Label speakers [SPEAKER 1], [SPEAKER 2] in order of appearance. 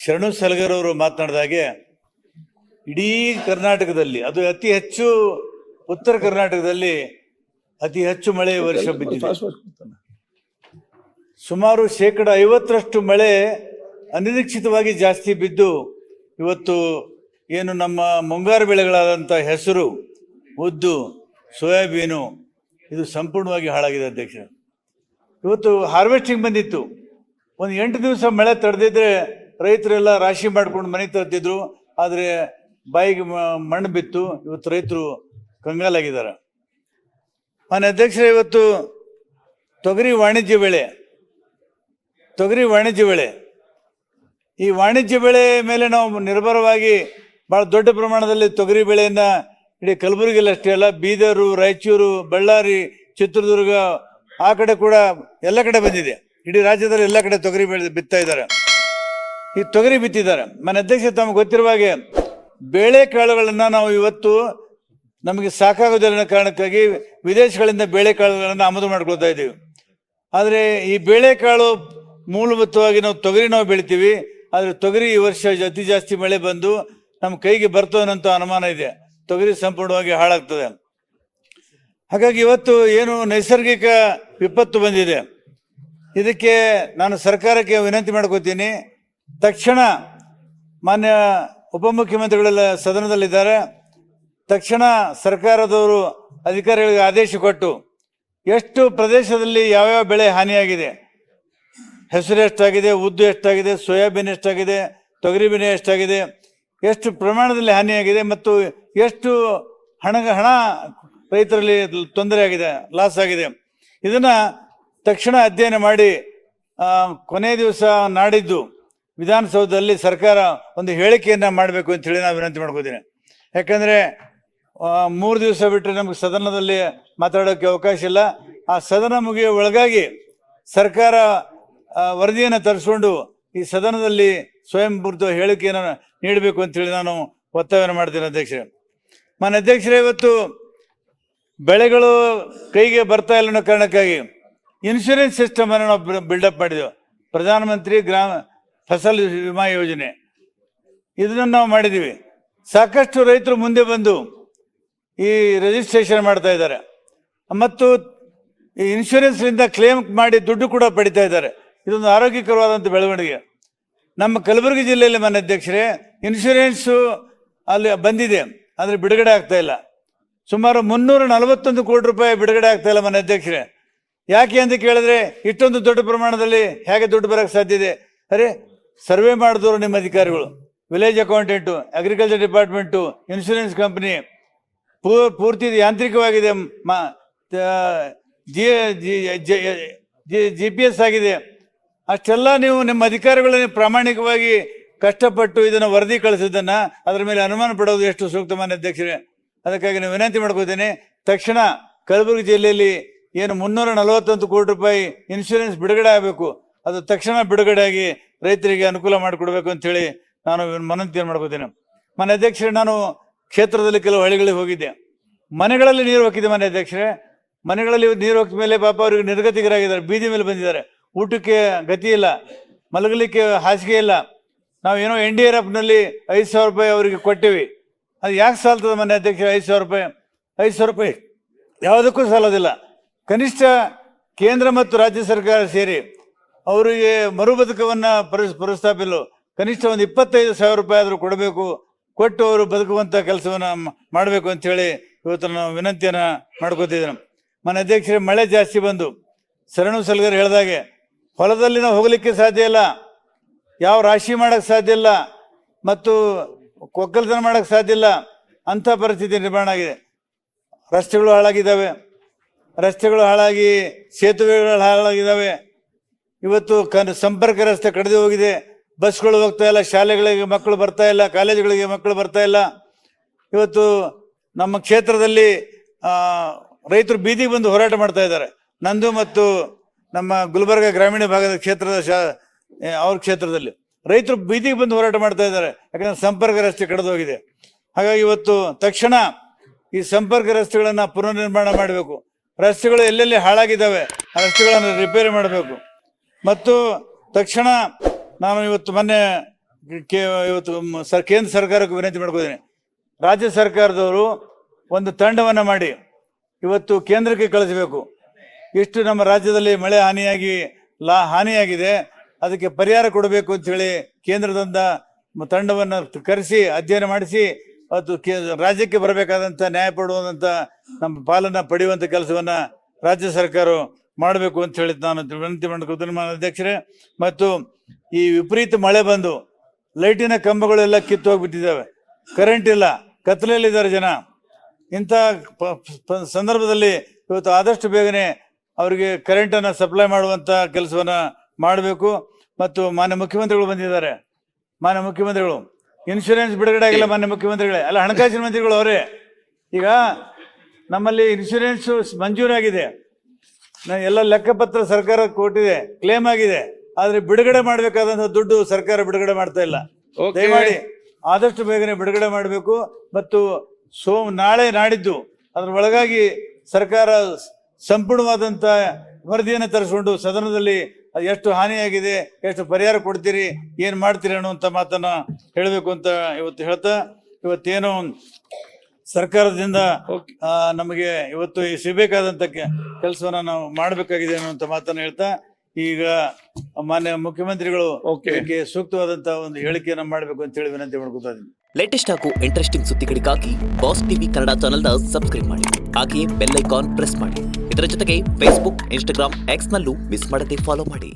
[SPEAKER 1] ಶರಣು ಸಲಗರ್ ಅವರು ಮಾತನಾಡಿದಾಗೆ ಇಡೀ ಕರ್ನಾಟಕದಲ್ಲಿ ಅದು ಅತಿ ಹೆಚ್ಚು ಉತ್ತರ ಕರ್ನಾಟಕದಲ್ಲಿ ಅತಿ ಹೆಚ್ಚು ಮಳೆ ವರ್ಷ ಬಿದ್ದಿದೆ. ಸುಮಾರು 50% ಮಳೆ ಅನಿರೀಕ್ಷಿತವಾಗಿ ಜಾಸ್ತಿ ಬಿದ್ದು ಇವತ್ತು ಏನು ನಮ್ಮ ಮುಂಗಾರು ಬೆಳೆಗಳಾದಂಥ ಹೆಸರು, ಉದ್ದು, ಸೋಯಾಬೀನು ಇದು ಸಂಪೂರ್ಣವಾಗಿ ಹಾಳಾಗಿದೆ ಅಧ್ಯಕ್ಷ. ಇವತ್ತು ಹಾರ್ವೆಸ್ಟಿಂಗ್ ಬಂದಿತ್ತು, ಒಂದು 8 ದಿವಸ ಮಳೆ ತಡೆದಿದ್ರೆ ರೈತರೆಲ್ಲ ರಾಶಿ ಮಾಡ್ಕೊಂಡು ಮನೆ ತರ್ತಿದ್ರು. ಆದರೆ ಬಾಯಿಗೆ ಮಣ್ಣು ಬಿತ್ತು, ಇವತ್ತು ರೈತರು ಕಂಗಾಲಾಗಿದ್ದಾರೆ. ಮಾನ್ಯ ಅಧ್ಯಕ್ಷರೇ, ಇವತ್ತು ತೊಗರಿ ವಾಣಿಜ್ಯ ಬೆಳೆ, ಈ ವಾಣಿಜ್ಯ ಬೆಳೆ ಮೇಲೆ ನಾವು ನಿರ್ಭರವಾಗಿ ಭಾಳ ದೊಡ್ಡ ಪ್ರಮಾಣದಲ್ಲಿ ತೊಗರಿ ಬೆಳೆಯನ್ನು ಇಡೀ ಕಲಬುರಗಿಯಲ್ಲಿ ಅಷ್ಟೇ ಅಲ್ಲ, ಬೀದರು, ರಾಯಚೂರು, ಬಳ್ಳಾರಿ, ಚಿತ್ರದುರ್ಗ ಆ ಕಡೆ ಕೂಡ ಎಲ್ಲ ಕಡೆ ಬಂದಿದೆ. ಇಡೀ ರಾಜ್ಯದಲ್ಲಿ ಎಲ್ಲ ಕಡೆ ತೊಗರಿ ಬೆಳೆ ಬಿತ್ತಿದ್ದಾರೆ. ಮಾನ್ಯ ಅಧ್ಯಕ್ಷ, ತಮಗೆ ಗೊತ್ತಿರುವ ಹಾಗೆ ಬೇಳೆಕಾಳುಗಳನ್ನು ನಾವು ಇವತ್ತು ನಮಗೆ ಸಾಕಾಗೋದಿಲ್ಲ ಕಾರಣಕ್ಕಾಗಿ ವಿದೇಶಗಳಿಂದ ಬೇಳೆಕಾಳುಗಳನ್ನು ಆಮದು ಮಾಡ್ಕೊಳ್ತಾ ಇದ್ದೀವಿ. ಆದರೆ ಈ ಬೇಳೆಕಾಳು ಮೂಲಭೂತವಾಗಿ ನಾವು ಬೆಳಿತೀವಿ. ಆದರೆ ತೊಗರಿ ಈ ವರ್ಷ ಅತಿ ಜಾಸ್ತಿ ಮಳೆ ಬಂದು ನಮ್ಮ ಕೈಗೆ ಬರ್ತವನ್ನಂತ ಅನುಮಾನ ಇದೆ. ತೊಗರಿ ಸಂಪೂರ್ಣವಾಗಿ ಹಾಳಾಗ್ತದೆ. ಹಾಗಾಗಿ ಇವತ್ತು ಏನು ನೈಸರ್ಗಿಕ ವಿಪತ್ತು ಬಂದಿದೆ, ಇದಕ್ಕೆ ನಾನು ಸರ್ಕಾರಕ್ಕೆ ವಿನಂತಿ ಮಾಡ್ಕೋತೀನಿ. ತಕ್ಷಣ ಮಾನ್ಯ ಉಪಮುಖ್ಯಮಂತ್ರಿಗಳೆಲ್ಲ ಸದನದಲ್ಲಿದ್ದಾರೆ. ತಕ್ಷಣ ಸರ್ಕಾರದವರು ಅಧಿಕಾರಿಗಳಿಗೆ ಆದೇಶ ಕೊಟ್ಟು ಎಷ್ಟು ಪ್ರದೇಶದಲ್ಲಿ ಯಾವ್ಯಾವ ಬೆಳೆ ಹಾನಿಯಾಗಿದೆ, ಹೆಸರು ಎಷ್ಟಾಗಿದೆ, ಉದ್ದು ಎಷ್ಟಾಗಿದೆ, ಸೋಯಾಬೀನ್ ಎಷ್ಟಾಗಿದೆ, ತೊಗರಿಬೇಳೆ ಎಷ್ಟಾಗಿದೆ, ಎಷ್ಟು ಪ್ರಮಾಣದಲ್ಲಿ ಹಾನಿಯಾಗಿದೆ ಮತ್ತು ಎಷ್ಟು ಹಣ ರೈತರಲ್ಲಿ ತೊಂದರೆ ಆಗಿದೆ, ಲಾಸ್ ಆಗಿದೆ, ಇದನ್ನು ತಕ್ಷಣ ಅಧ್ಯಯನ ಮಾಡಿ ಕೊನೆಯ ದಿವಸ ನಾಡಿದ್ದು ವಿಧಾನಸೌಧದಲ್ಲಿ ಸರ್ಕಾರ ಒಂದು ಹೇಳಿಕೆಯನ್ನು ಮಾಡಬೇಕು ಅಂತೇಳಿ ನಾನು ವಿನಂತಿ ಮಾಡ್ಕೋತೀನಿ. ಯಾಕಂದರೆ 3 ದಿವಸ ಬಿಟ್ಟರೆ ನಮಗೆ ಸದನದಲ್ಲಿ ಮಾತಾಡೋಕ್ಕೆ ಅವಕಾಶ ಇಲ್ಲ. ಆ ಸದನ ಮುಗಿಯೋ ಒಳಗಾಗಿ ಸರ್ಕಾರ ವರದಿಯನ್ನು ತರಿಸ್ಕೊಂಡು ಈ ಸದನದಲ್ಲಿ ಸ್ವಯಂಪೂರ್ತ ಹೇಳಿಕೆಯನ್ನು ನೀಡಬೇಕು ಅಂತೇಳಿ ನಾನು ಒತ್ತಾಯವನ್ನು ಮಾಡ್ತೀನಿ ಅಧ್ಯಕ್ಷರೇ. ಮಾನ್ಯ ಅಧ್ಯಕ್ಷರೇ, ಇವತ್ತು ಬೆಳೆಗಳು ಕೈಗೆ ಬರ್ತಾ ಇಲ್ಲ ಅನ್ನೋ ಕಾರಣಕ್ಕಾಗಿ ಇನ್ಶೂರೆನ್ಸ್ ಸಿಸ್ಟಮ್ ಅನ್ನು ನಾವು ಬಿಲ್ಡಪ್ ಮಾಡಿದೆವು. ಪ್ರಧಾನಮಂತ್ರಿ ಫಸಲ್ ವಿಮಾ ಯೋಜನೆ ಇದನ್ನು ನಾವು ಮಾಡಿದ್ದೀವಿ. ಸಾಕಷ್ಟು ರೈತರು ಮುಂದೆ ಬಂದು ಈ ರಿಜಿಸ್ಟ್ರೇಷನ್ ಮಾಡ್ತಾ ಇದ್ದಾರೆ ಮತ್ತು ಈ ಇನ್ಶೂರೆನ್ಸ್ನಿಂದ ಕ್ಲೇಮ್ ಮಾಡಿ ದುಡ್ಡು ಕೂಡ ಪಡಿತಾ ಇದ್ದಾರೆ. ಇದೊಂದು ಆರೋಗ್ಯಕರವಾದಂಥ ಬೆಳವಣಿಗೆ. ನಮ್ಮ ಕಲಬುರಗಿ ಜಿಲ್ಲೆಯಲ್ಲಿ ಮಾನ್ಯ ಅಧ್ಯಕ್ಷರೇ ಇನ್ಶೂರೆನ್ಸು ಅಲ್ಲಿ ಬಂದಿದೆ, ಆದರೆ ಬಿಡುಗಡೆ ಆಗ್ತಾ ಇಲ್ಲ. ಸುಮಾರು 341 ಕೋಟಿ ರೂಪಾಯಿ ಬಿಡುಗಡೆ ಆಗ್ತಾ ಇಲ್ಲ ಮಾನ್ಯ ಅಧ್ಯಕ್ಷರೇ. ಯಾಕೆ ಅಂತ ಕೇಳಿದ್ರೆ ಇಷ್ಟೊಂದು ದೊಡ್ಡ ಪ್ರಮಾಣದಲ್ಲಿ ಹೇಗೆ ದುಡ್ಡು ಬರೋಕ್ಕೆ ಸಾಧ್ಯ ಇದೆ? ಅರೆ, ಸರ್ವೆ ಮಾಡಿದವರು ನಿಮ್ಮ ಅಧಿಕಾರಿಗಳು, village accountant, agriculture department, insurance company ಪೂರ್ತಿ ಯಾಂತ್ರಿಕವಾಗಿದೆ, GPS ಆಗಿದೆ. ಅಷ್ಟೆಲ್ಲ ನೀವು ನಿಮ್ಮ ಅಧಿಕಾರಿಗಳನ್ನು ಪ್ರಾಮಾಣಿಕವಾಗಿ ಕಷ್ಟಪಟ್ಟು ಇದನ್ನು ವರದಿ ಕಳಿಸಿದ್ದನ್ನು ಅದರ ಮೇಲೆ ಅನುಮಾನ ಪಡೋದು ಎಷ್ಟು ಸೂಕ್ತ ಮಾನ್ಯ ಅಧ್ಯಕ್ಷರೇ. ಅದಕ್ಕಾಗಿ ನಾನು ವಿನಂತಿ ಮಾಡ್ಕೋತೇನೆ, ತಕ್ಷಣ ಕಲಬುರಗಿ ಜಿಲ್ಲೆಯಲ್ಲಿ ಏನು 341 ಕೋಟಿ ರೂಪಾಯಿ ಇನ್ಶೂರೆನ್ಸ್ ಬಿಡುಗಡೆ ಆಗಬೇಕು, ಅದು ತಕ್ಷಣ ಬಿಡುಗಡೆ ಆಗಿ ರೈತರಿಗೆ ಅನುಕೂಲ ಮಾಡಿಕೊಡ್ಬೇಕು ಅಂತೇಳಿ ನಾನು ವಿನಂತಿಯನ್ನು ಮಾಡ್ಕೋತೇನೆ. ಮಾನ್ಯ ಅಧ್ಯಕ್ಷರೇ, ನಾನು ಕ್ಷೇತ್ರದಲ್ಲಿ ಕೆಲವು ಹಳ್ಳಿಗಳಿಗೆ ಹೋಗಿದ್ದೆ. ಮನೆಗಳಲ್ಲಿ ನೀರು ಹೋಗಿದೆ ಮಾನ್ಯ ಅಧ್ಯಕ್ಷರೇ. ಮನೆಗಳಲ್ಲಿ ನೀರು ಹೋಗಿದ ಮೇಲೆ ಪಾಪ ಅವರಿಗೆ ನಿರ್ಗತಿಕರಾಗಿದ್ದಾರೆ, ಬೀದಿ ಮೇಲೆ ಬಂದಿದ್ದಾರೆ. ಊಟಕ್ಕೆ ಗತಿ ಇಲ್ಲ, ಮಲಗಲಿಕ್ಕೆ ಹಾಸಿಗೆ ಇಲ್ಲ. ನಾವೇನೋ NDRFನಲ್ಲಿ 5,000 ರೂಪಾಯಿ ಅವರಿಗೆ ಕೊಟ್ಟಿವಿ. ಅದು ಯಾಕೆ ಸಾಲ್ತದೆ ಮಾನ್ಯ ಅಧ್ಯಕ್ಷ? 5,000 ರೂಪಾಯಿ ಯಾವುದಕ್ಕೂ ಸಾಲೋದಿಲ್ಲ. ಕನಿಷ್ಠ ಕೇಂದ್ರ ಮತ್ತು ರಾಜ್ಯ ಸರ್ಕಾರ ಸೇರಿ ಅವರಿಗೆ ಮರು ಬದುಕವನ್ನು ಪ್ರಸ್ತಾಪಿಸಲು ಕನಿಷ್ಠ ಒಂದು 25,000 ರೂಪಾಯಿ ಆದರೂ ಕೊಟ್ಟು ಅವರು ಬದುಕುವಂಥ ಕೆಲಸವನ್ನು ಮಾಡಬೇಕು ಅಂಥೇಳಿ ಇವತ್ತು ನಾವು ವಿನಂತಿಯನ್ನು ಮಾಡ್ಕೋತಿದ್ದೇನೆ. ಮಾನ್ಯ ಅಧ್ಯಕ್ಷರೇ, ಮಳೆ ಜಾಸ್ತಿ ಬಂದು ಶರಣು ಸಲಗರ್ ಹೇಳಿದಾಗೆ ಹೊಲದಲ್ಲಿ ನಾವು ಹೋಗಲಿಕ್ಕೆ ಸಾಧ್ಯ ಇಲ್ಲ, ಯಾವ ರಾಶಿ ಮಾಡೋಕ್ಕೆ ಸಾಧ್ಯ ಇಲ್ಲ ಮತ್ತು ಒಕ್ಕಲ್ತನ ಮಾಡೋಕ್ಕೆ ಸಾಧ್ಯ ಇಲ್ಲ, ಅಂಥ ಪರಿಸ್ಥಿತಿ ನಿರ್ಮಾಣ ಆಗಿದೆ. ರಸ್ತೆಗಳು ಹಾಳಾಗಿ ಸೇತುವೆಗಳು ಹಾಳಾಗಿದ್ದಾವೆ. ಇವತ್ತು ಸಂಪರ್ಕ ರಸ್ತೆ ಕಡಿದು ಹೋಗಿದೆ, ಬಸ್ಗಳು ಹೋಗ್ತಾ ಇಲ್ಲ, ಶಾಲೆಗಳಿಗೆ ಮಕ್ಕಳು ಬರ್ತಾ ಇಲ್ಲ, ಕಾಲೇಜುಗಳಿಗೆ ಮಕ್ಕಳು ಬರ್ತಾ ಇಲ್ಲ. ಇವತ್ತು ನಮ್ಮ ಕ್ಷೇತ್ರದಲ್ಲಿ ರೈತರು ಬೀದಿಗೆ ಬಂದು ಹೋರಾಟ ಮಾಡ್ತಾ ಇದ್ದಾರೆ. ನಂದು ಮತ್ತು ನಮ್ಮ ಗುಲ್ಬರ್ಗ ಗ್ರಾಮೀಣ ಭಾಗದ ಅವ್ರ ಕ್ಷೇತ್ರದಲ್ಲಿ ರೈತರು ಬೀದಿಗೆ ಬಂದು ಹೋರಾಟ ಮಾಡ್ತಾ ಇದ್ದಾರೆ. ಯಾಕಂದ್ರೆ ಸಂಪರ್ಕ ರಸ್ತೆ ಕಡಿದು ಹೋಗಿದೆ. ಹಾಗಾಗಿ ಇವತ್ತು ತಕ್ಷಣ ಈ ಸಂಪರ್ಕ ರಸ್ತೆಗಳನ್ನು ಪುನರ್ನಿರ್ಮಾಣ ಮಾಡಬೇಕು. ರಸ್ತೆಗಳು ಎಲ್ಲೆಲ್ಲಿ ಹಾಳಾಗಿದ್ದಾವೆ ಆ ರಸ್ತೆಗಳನ್ನು ರಿಪೇರಿ ಮಾಡಬೇಕು. ಮತ್ತು ತಕ್ಷಣ ನಾನು ಇವತ್ತು ಮೊನ್ನೆ ಇವತ್ತು ಕೇಂದ್ರ ಸರ್ಕಾರಕ್ಕೆ ವಿನಂತಿ ಮಾಡ್ಕೋತೀನಿ. ರಾಜ್ಯ ಸರ್ಕಾರದವರು ಒಂದು ತಂಡವನ್ನು ಮಾಡಿ ಇವತ್ತು ಕೇಂದ್ರಕ್ಕೆ ಕಳಿಸಬೇಕು. ಇಷ್ಟು ನಮ್ಮ ರಾಜ್ಯದಲ್ಲಿ ಮಳೆ ಹಾನಿಯಾಗಿದೆ, ಅದಕ್ಕೆ ಪರಿಹಾರ ಕೊಡಬೇಕು ಅಂತ ಹೇಳಿ ಕೇಂದ್ರದಿಂದ ತಂಡವನ್ನು ಕರೆಸಿ ಅಧ್ಯಯನ ಮಾಡಿಸಿ ಅವತ್ತು ರಾಜ್ಯಕ್ಕೆ ಬರಬೇಕಾದಂಥ ನ್ಯಾಯ ಪಡುವಂಥ ನಮ್ಮ ಪಾಲನ್ನ ಪಡೆಯುವಂಥ ಕೆಲಸವನ್ನ ರಾಜ್ಯ ಸರ್ಕಾರ ಮಾಡಬೇಕು ಅಂತ ಹೇಳಿ ನಾನು ವಿನಂತಿ ಮಾಡ್ಕೊಳ್ತೀನಿ ಅಧ್ಯಕ್ಷರೇ. ಮತ್ತು ಈ ವಿಪರೀತ ಮಳೆ ಬಂದು ಲೈಟಿನ ಕಂಬಗಳೆಲ್ಲ ಕಿತ್ತು ಹೋಗ್ಬಿಟ್ಟಿದ್ದಾವೆ, ಕರೆಂಟ್ ಇಲ್ಲ, ಕತ್ತಲೆಯಲ್ಲಿದ್ದಾರೆ ಜನ. ಇಂಥ ಸಂದರ್ಭದಲ್ಲಿ ಇವತ್ತು ಆದಷ್ಟು ಬೇಗನೆ ಅವರಿಗೆ ಕರೆಂಟನ್ನು ಸಪ್ಲೈ ಮಾಡುವಂಥ ಕೆಲಸವನ್ನ ಮಾಡಬೇಕು. ಮತ್ತು ಮಾನ್ಯ ಮುಖ್ಯಮಂತ್ರಿಗಳು ಬಂದಿದ್ದಾರೆ, ಮಾನ್ಯ ಮುಖ್ಯಮಂತ್ರಿಗಳು ಇನ್ಶೂರೆನ್ಸ್ ಬಿಡುಗಡೆ ಆಗಿಲ್ಲ, ಮಾನ್ಯ ಮುಖ್ಯಮಂತ್ರಿಗಳೇ ಅಲ್ಲ, ಹಣಕಾಸಿನ ಮಂತ್ರಿಗಳು ಅವರೇ. ಈಗ ನಮ್ಮಲ್ಲಿ ಇನ್ಶೂರೆನ್ಸ್ ಮಂಜೂರಾಗಿದೆ, ಎಲ್ಲ ಲೆಕ್ಕಪತ್ರ ಸರ್ಕಾರ ಕೊಟ್ಟಿದೆ, ಕ್ಲೇಮ್ ಆಗಿದೆ, ಆದ್ರೆ ಬಿಡುಗಡೆ ಮಾಡಬೇಕಾದಂತ ದುಡ್ಡು ಸರ್ಕಾರ ಬಿಡುಗಡೆ ಮಾಡ್ತಾ ಇಲ್ಲ. ದಯಮಾಡಿ ಆದಷ್ಟು ಬೇಗನೆ ಬಿಡುಗಡೆ ಮಾಡಬೇಕು. ಮತ್ತು ನಾಳೆ ನಾಡಿದ್ದು ಅದ್ರ ಒಳಗಾಗಿ ಸರ್ಕಾರ ಸಂಪೂರ್ಣವಾದಂತ ವರದಿಯನ್ನು ತರಿಸ್ಕೊಂಡು ಸದನದಲ್ಲಿ ಎಷ್ಟು ಹಾನಿಯಾಗಿದೆ, ಎಷ್ಟು ಪರಿಹಾರ ಕೊಡ್ತೀರಿ, ಏನ್ ಮಾಡ್ತೀರಿ ಅನ್ನುವಂಥ ಮಾತನ್ನ ಹೇಳಬೇಕು ಅಂತ ಇವತ್ತು ಹೇಳ್ತಾ, ಇವತ್ತೇನು ಸರ್ಕಾರದಿಂದ ನಮಗೆ ಇವತ್ತು ಸಿಗಬೇಕಾದಂತ ಕೆಲಸವನ್ನ ನಾವು ಮಾಡಬೇಕಾಗಿದೆ ಅನ್ನುವಂಥ ಮಾತನ್ನ ಹೇಳ್ತಾ, ಈಗ ಮಾನ್ಯ ಮುಖ್ಯಮಂತ್ರಿಗಳು ಸೂಕ್ತವಾದಂತಹ ಒಂದು ಹೇಳಿಕೆಯನ್ನ ಮಾಡಬೇಕು ಅಂತ ಹೇಳಿ ವಿನಂತಿ ಮಾಡ್ಕೊತಾ ಇದ್ದೀನಿ.
[SPEAKER 2] ಲೇಟೆಸ್ಟ್ ಹಾಗೂ ಇಂಟ್ರೆಸ್ಟಿಂಗ್ ಸುದ್ದಿಗಳಿಗಾಗಿ ಬಾಸ್ ಟಿವಿ ಕನ್ನಡ ಚಾನೆಲ್ನ ಸಬ್ಸ್ಕ್ರೈಬ್ ಮಾಡಿ, ಹಾಗೆಯೇ ಬೆಲ್ ಐಕಾನ್ ಪ್ರೆಸ್ ಮಾಡಿ. ಇದರ ಜೊತೆಗೆ ಫೇಸ್ಬುಕ್, ಇನ್ಸ್ಟಾಗ್ರಾಮ್, ಎಕ್ಸ್ ನಲ್ಲೂ ಮಿಸ್ ಮಾಡದೆ ಫಾಲೋ ಮಾಡಿ.